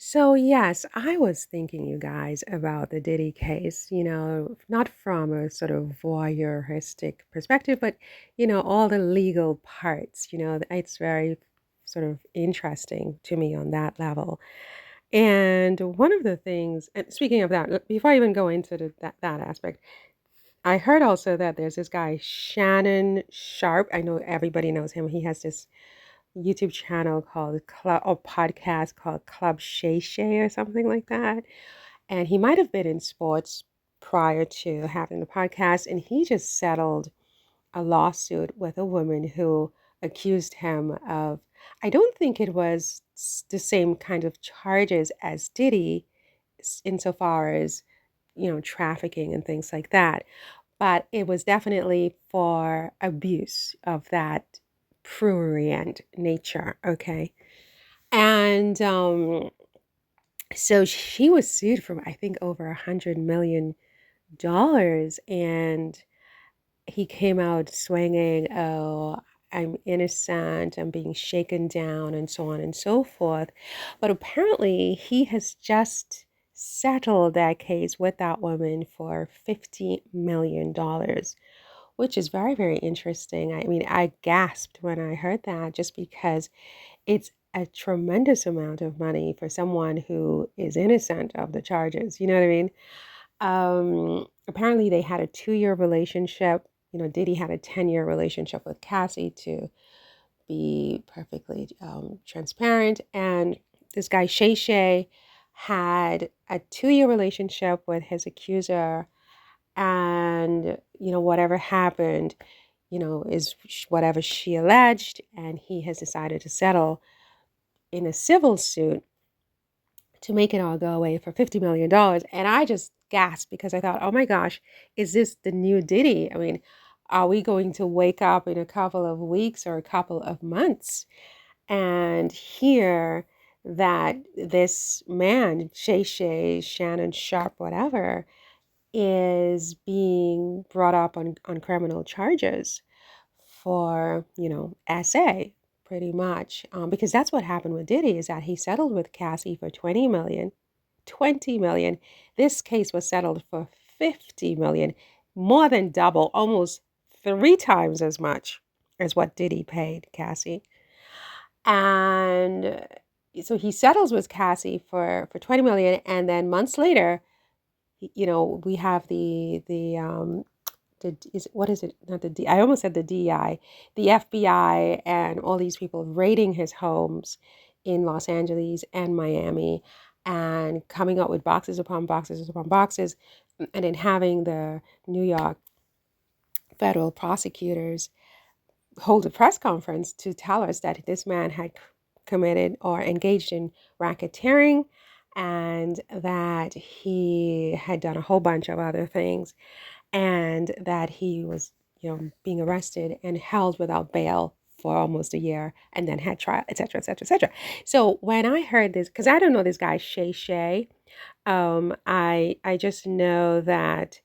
So, yes, I was thinking, you guys, about the Diddy case, not from a sort of voyeuristic perspective, but, all the legal parts, it's very sort of interesting to me on that level. And one of the things, and speaking of that, before I even go into that aspect, I heard also that there's this guy, Shannon Sharp. I know everybody knows him. He has this YouTube channel called Club or podcast called Club Shay or something like that. And he might have been in sports prior to having the podcast, and he just settled a lawsuit with a woman who accused him of, I don't think it was the same kind of charges as Diddy insofar as, trafficking and things like that, but it was definitely for abuse of that prurient nature, okay? And so she was sued for, I think, over $100 million, and he came out swinging, oh, I'm innocent, I'm being shaken down, and so on and so forth. But apparently, he has just settled that case with that woman for $50 million, which is very, very interesting. I mean, I gasped when I heard that just because it's a tremendous amount of money for someone who is innocent of the charges. You know what I mean? Apparently, they had a 2-year relationship. Diddy had a 10-year relationship with Cassie, to be perfectly transparent. And this guy, Shay, had a 2-year relationship with his accuser. And, whatever happened, is whatever she alleged. And he has decided to settle in a civil suit to make it all go away for $50 million. And I just gasped because I thought, oh my gosh, is this the new Diddy? I mean, are we going to wake up in a couple of weeks or a couple of months and hear that this man, Shannon Sharp, whatever, is being brought up on criminal charges for, SA, pretty much. Because that's what happened with Diddy, is that he settled with Cassie for 20 million. 20 million. This case was settled for 50 million, more than double, almost 3 times as much as what Diddy paid Cassie. And so he settles with Cassie for 20 million, and then months later, we have what is it? Not the D. I almost said the DI, the FBI, and all these people raiding his homes in Los Angeles and Miami, and coming up with boxes upon boxes upon boxes, and then having the New York federal prosecutors hold a press conference to tell us that this man had committed or engaged in racketeering, and that he had done a whole bunch of other things, and that he was, being arrested and held without bail for almost a year, and then had trial, etc., etc., etc. So when I heard this, because I don't know this guy Shay, I just know that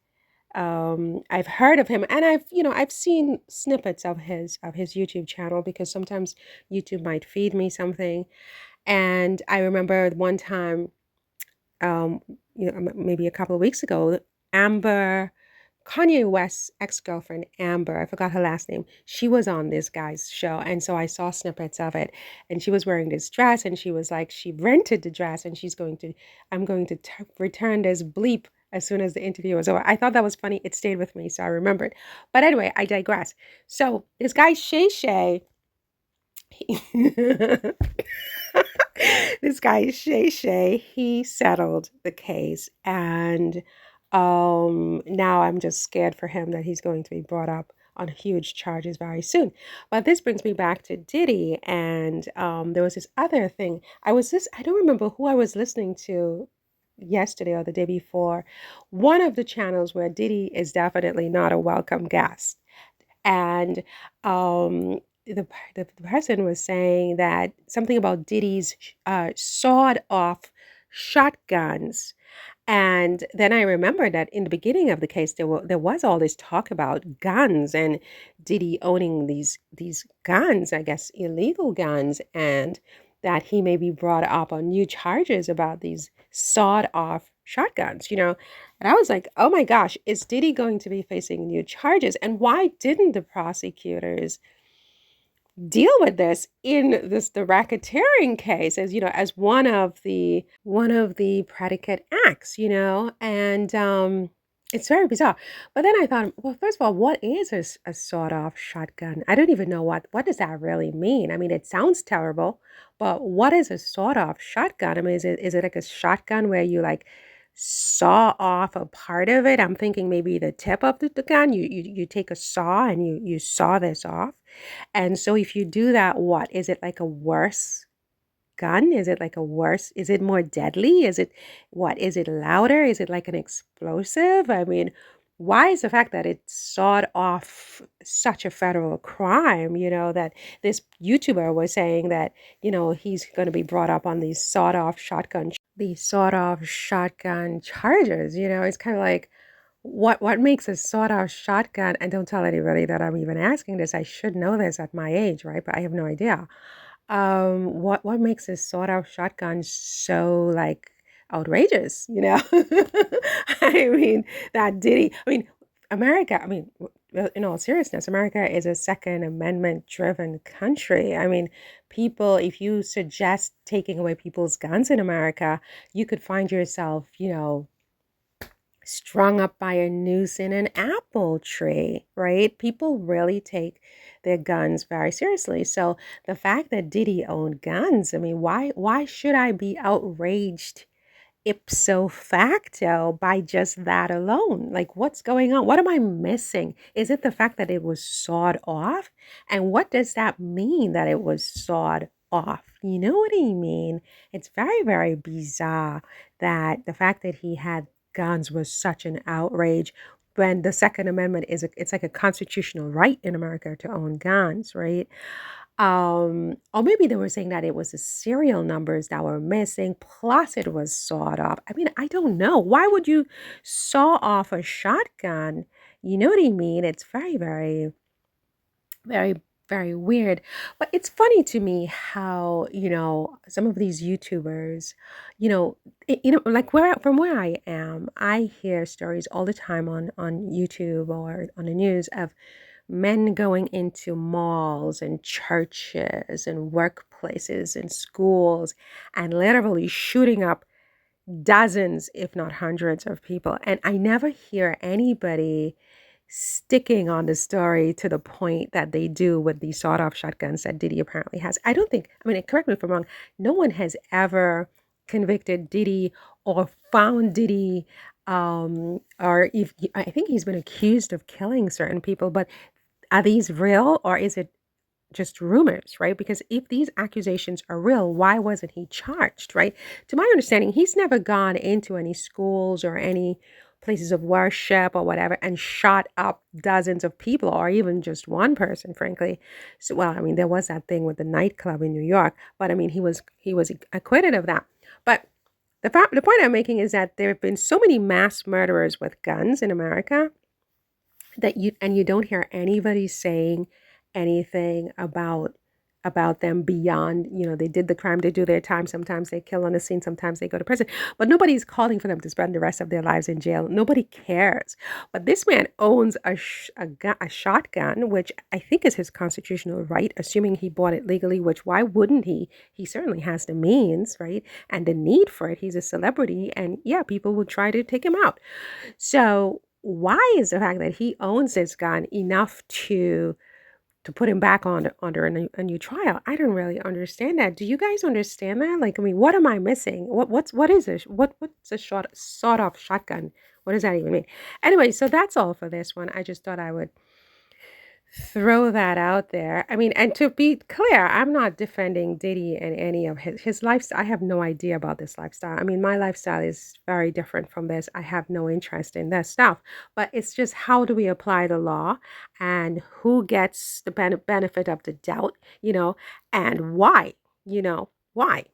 I've heard of him, and I've seen snippets of his YouTube channel, because sometimes YouTube might feed me something. And I remember one time, um, maybe a couple of weeks ago, Amber, Kanye West's ex-girlfriend, Amber, I forgot her last name, she was on this guy's show. And so I saw snippets of it. And she was wearing this dress, and she was like, she rented the dress, and I'm going to return this bleep as soon as the interview was over. I thought that was funny. It stayed with me, so I remembered. But anyway, I digress. So this guy, Shay, he, this guy Shay, he settled the case, and now I'm just scared for him that he's going to be brought up on huge charges very soon. But this brings me back to Diddy, and there was this other thing. I don't remember who I was listening to yesterday or the day before. One of the channels where Diddy is definitely not a welcome guest, and the person was saying that something about Diddy's sawed off shotguns. And then I remember that in the beginning of the case, there was all this talk about guns, and Diddy owning these guns, I guess illegal guns, and that he may be brought up on new charges about these sawed-off shotguns, you know? And I was like, oh my gosh, is Diddy going to be facing new charges? And why didn't the prosecutors deal with this in the racketeering case as, you know, as one of the predicate acts, you know? And it's very bizarre. But then I thought, well, first of all, what is a sawed-off shotgun? I don't even know what does that really mean. I mean, it sounds terrible, but what is a sawed-off shotgun? I mean, is it like a shotgun where you like saw off a part of it? I'm thinking maybe the tip of the gun. You take a saw and you saw this off. And so if you do that, what? Is it like a worse gun? Is it like a worse? Is it more deadly? Is it what? Is it louder? Is it like an explosive? I mean, why is the fact that it sawed off such a federal crime, you know, that this YouTuber was saying that, you know, he's going to be brought up on these sawed-off shotgun charges, you know? It's kind of like what makes a sawed-off shotgun, and don't tell anybody that I'm even asking this. I should know this at my age, right? But I have no idea. What makes a sawed-off shotgun so like outrageous, you know? I mean, that Diddy, I mean, America, I mean, well, in all seriousness, America is a Second Amendment driven country. I mean, people, if you suggest taking away people's guns in America, you could find yourself, you know, strung up by a noose in an apple tree, right? People really take their guns very seriously. So the fact that Diddy owned guns, I mean, why should I be outraged ipso facto by just that alone? Like, what's going on? What am I missing? Is it the fact that it was sawed off? And what does that mean that it was sawed off? You know what I mean? It's very, very bizarre that the fact that he had guns was such an outrage when the Second Amendment it's like a constitutional right in America to own guns, right? Or maybe they were saying that it was the serial numbers that were missing, plus it was sawed off. I mean, I don't know. Why would you saw off a shotgun? You know what I mean? It's very, very, very, very weird. But it's funny to me how, you know, some of these YouTubers, like where I am, I hear stories all the time on YouTube or on the news of men going into malls and churches and workplaces and schools and literally shooting up dozens, if not hundreds of people. And I never hear anybody sticking on the story to the point that they do with the sawed-off shotguns that Diddy apparently has. I don't think, I mean, correct me if I'm wrong, no one has ever convicted Diddy or found Diddy, or if I think he's been accused of killing certain people, but are these real or is it just rumors, right? Because if these accusations are real, why wasn't he charged, right? To my understanding, he's never gone into any schools or any places of worship or whatever and shot up dozens of people or even just one person, frankly. So, well, I mean, there was that thing with the nightclub in New York, but I mean, he was acquitted of that. But the point I'm making is that there have been so many mass murderers with guns in America that you don't hear anybody saying anything about them beyond, you know, they did the crime, they do their time, sometimes they kill on the scene, sometimes they go to prison, but nobody's calling for them to spend the rest of their lives in jail. Nobody cares. But this man owns a shotgun, which I think is his constitutional right, assuming he bought it legally, which why wouldn't he? He certainly has the means, right, and the need for it. He's a celebrity, and yeah, people will try to take him out. So why is the fact that he owns this gun enough to put him back on under a new trial? I don't really understand that. Do you guys understand that? Like, I mean, what am I missing? What is this? What's a sawed off shotgun? What does that even mean? Anyway, so that's all for this one. I just thought I would throw that out there. I mean, and to be clear, I'm not defending Diddy and any of his lifestyle. I have no idea about this lifestyle. I mean, my lifestyle is very different from this. I have no interest in this stuff. But it's just how do we apply the law and who gets the benefit of the doubt, and why, why?